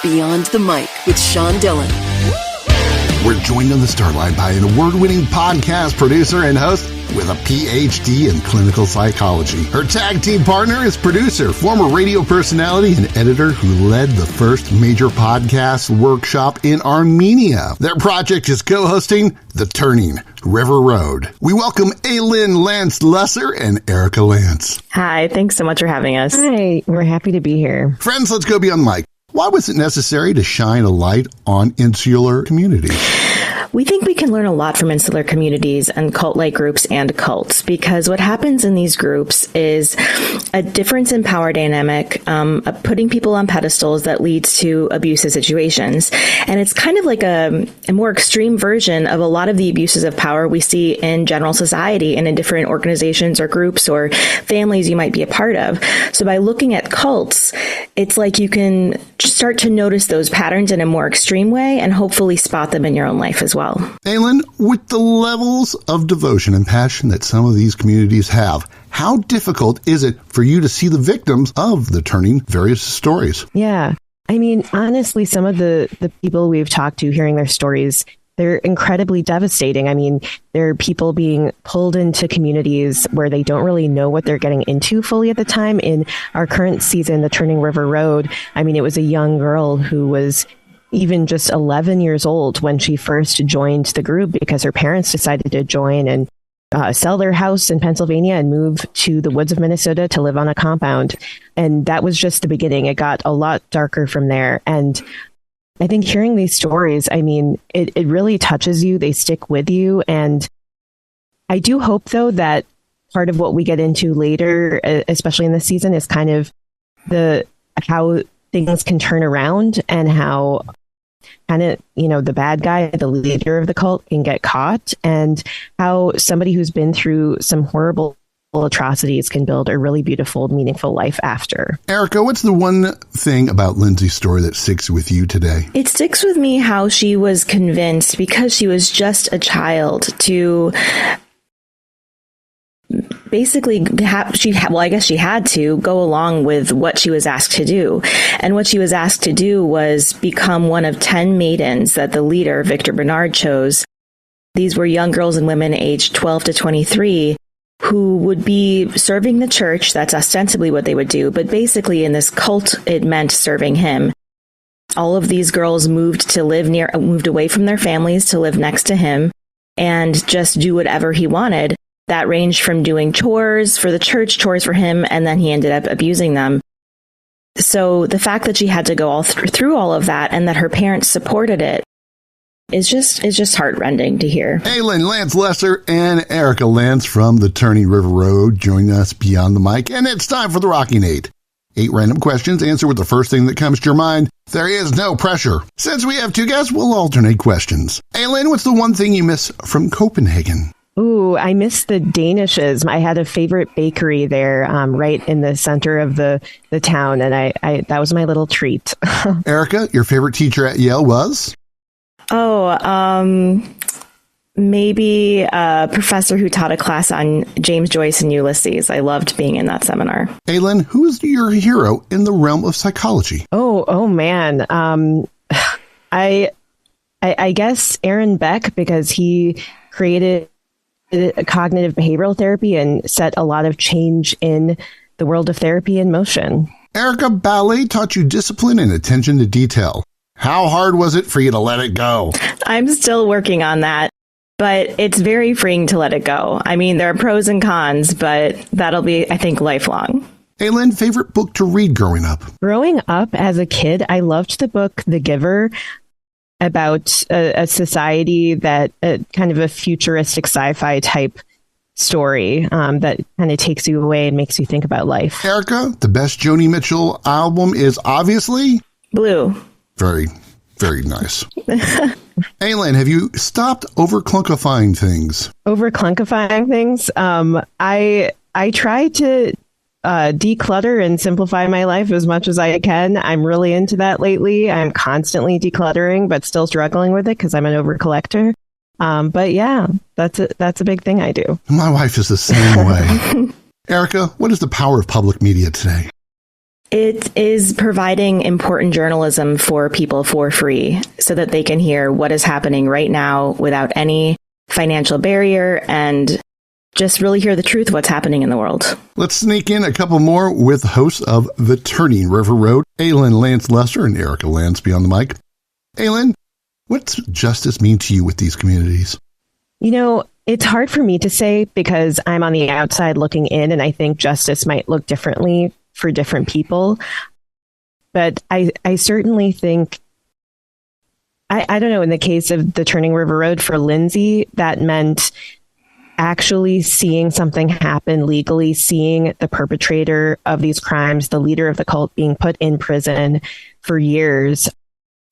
Beyond the Mic with Sean Dillon. We're joined on the Starline by an award-winning podcast producer and host with a PhD in clinical psychology. Her tag team partner is producer, former radio personality, and editor who led the first major podcast workshop in Armenia. Their project is co-hosting The Turning River Road. We welcome Elin Lesser and Erika Lantz. Hi, thanks so much for having us. Hi, we're happy to be here. Friends, let's go beyond the mic. Why was it necessary to shine a light on insular communities? We think we can learn a lot from insular communities and cult-like groups and cults, because what happens in these groups is a difference in power dynamic, putting people on pedestals that leads to abusive situations. And it's kind of like a more extreme version of a lot of the abuses of power we see in general society and in different organizations or groups or families you might be a part of. So by looking at cults, it's like you can start to notice those patterns in a more extreme way and hopefully spot them in your own life as well. Elin, with the levels of devotion and passion that some of these communities have, how difficult is it for you to see the victims of the turning various stories? Yeah. I mean, honestly, some of the people we've talked to, hearing their stories, they're incredibly devastating. I mean, there are people being pulled into communities where they don't really know what they're getting into fully at the time. In our current season, The Turning River Road, I mean, it was a young girl who was even just 11 years old when she first joined the group because her parents decided to join and sell their house in Pennsylvania and move to the woods of Minnesota to live on a compound. And that was just the beginning. It got a lot darker from there. And I think hearing these stories, I mean, it really touches you. They stick with you. And I do hope, though, that part of what we get into later, especially in this season, is kind of how things can turn around and how kind of, the bad guy, the leader of the cult, can get caught, and how somebody who's been through some horrible atrocities can build a really beautiful, meaningful life after. Erika, what's the one thing about Lindsay's story that sticks with you today? It sticks with me how she was convinced, because she was just a child, to basically I guess she had to go along with what she was asked to do. And what she was asked to do was become one of 10 maidens that the leader, Victor Bernard, chose. These were young girls and women aged 12 to 23 who would be serving the church. That's ostensibly what they would do. But basically in this cult, it meant serving him. All of these girls moved away from their families to live next to him and just do whatever he wanted. That ranged from doing chores for the church, chores for him, and then he ended up abusing them. So the fact that she had to go through all of that and that her parents supported it is just heartrending to hear. Elin Lesser and Erika Lantz from The Turning River Road join us beyond the mic, and it's time for the Rocking 8. 8 random questions, answer with the first thing that comes to your mind. There is no pressure. Since we have 2 guests, we'll alternate questions. Elin, what's the one thing you miss from Copenhagen? Ooh, I miss the Danishes. I had a favorite bakery there, right in the center of the town, and I that was my little treat. Erika, your favorite teacher at Yale was? Maybe a professor who taught a class on James Joyce and Ulysses. I loved being in that seminar. Elin, who is your hero in the realm of psychology? Oh man. I guess Aaron Beck, because he created cognitive behavioral therapy and set a lot of change in the world of therapy in motion. Erika, ballet taught you discipline and attention to detail. How hard was it for you to let it go? I'm still working on that, but it's very freeing to let it go. I mean, there are pros and cons, but that'll be, I think, lifelong. Elin, favorite book to read growing up? Growing up as a kid, I loved the book The Giver, about a society that kind of a futuristic sci-fi type story that kind of takes you away and makes you think about life. Erika, the best Joni Mitchell album is obviously Blue. Very, very nice. Elin, have you stopped overclunkifying things? Overclunkifying things? I try to declutter and simplify my life as much as I can. I'm really into that lately. I'm constantly decluttering, but still struggling with it because I'm an overcollector. But yeah, that's a big thing I do. My wife is the same way. Erika, what is the power of public media today? It is providing important journalism for people for free so that they can hear what is happening right now without any financial barrier and just really hear the truth of what's happening in the world. Let's sneak in a couple more with hosts of The Turning River Road, Elin, Lance Lesser, and Erika Lantz beyond the mic. Elin, what's justice mean to you with these communities? You know, it's hard for me to say because I'm on the outside looking in, and I think justice might look differently for different people. But I certainly think, I don't know, in the case of the Turning River Road for Lindsay, that meant actually seeing something happen legally, seeing the perpetrator of these crimes, the leader of the cult, being put in prison for years.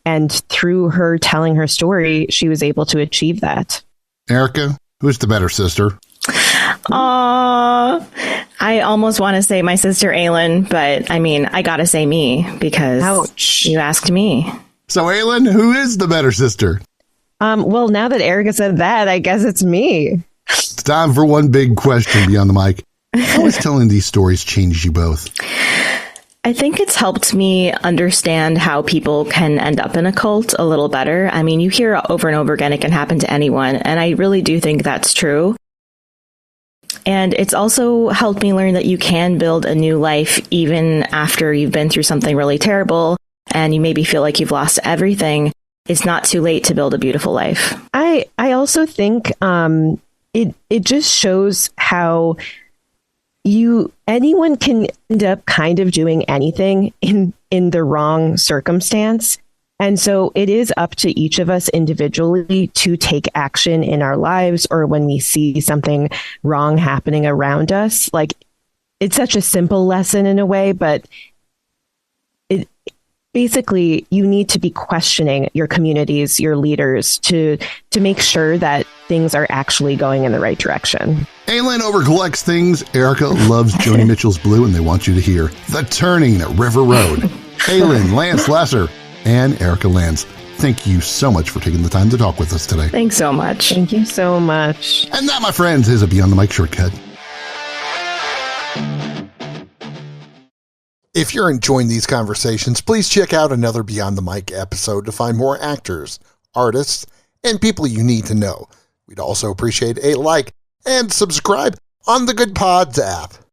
And through her telling her story, she was able to achieve that. Erika, who's the better sister? I almost want to say my sister Elin, but I mean, I gotta say me because Ouch. You asked me. So, Elin, who is the better sister? Well, now that Erika said that, I guess it's me. It's time for one big question beyond the mic. How has telling these stories changed you both? I think it's helped me understand how people can end up in a cult a little better. I mean, you hear over and over again, it can happen to anyone. And I really do think that's true. And it's also helped me learn that you can build a new life even after you've been through something really terrible and you maybe feel like you've lost everything. It's not too late to build a beautiful life. I also think it just shows how anyone can end up kind of doing anything in the wrong circumstance. And so it is up to each of us individually to take action in our lives or when we see something wrong happening around us. Like, it's such a simple lesson in a way, but basically you need to be questioning your communities, your leaders to make sure that things are actually going in the right direction. Elin overcollects things. Erika loves Joni Mitchell's Blue, and they want you to hear The Turning River Road. Elin, Lance Lesser, and Erika Lantz, thank you so much for taking the time to talk with us today. Thanks so much. Thank you so much. And that, my friends, is a Beyond the Mic shortcut. If you're enjoying these conversations, please check out another Beyond the Mic episode to find more actors, artists, and people you need to know. We'd also appreciate a like and subscribe on the Good Pods app.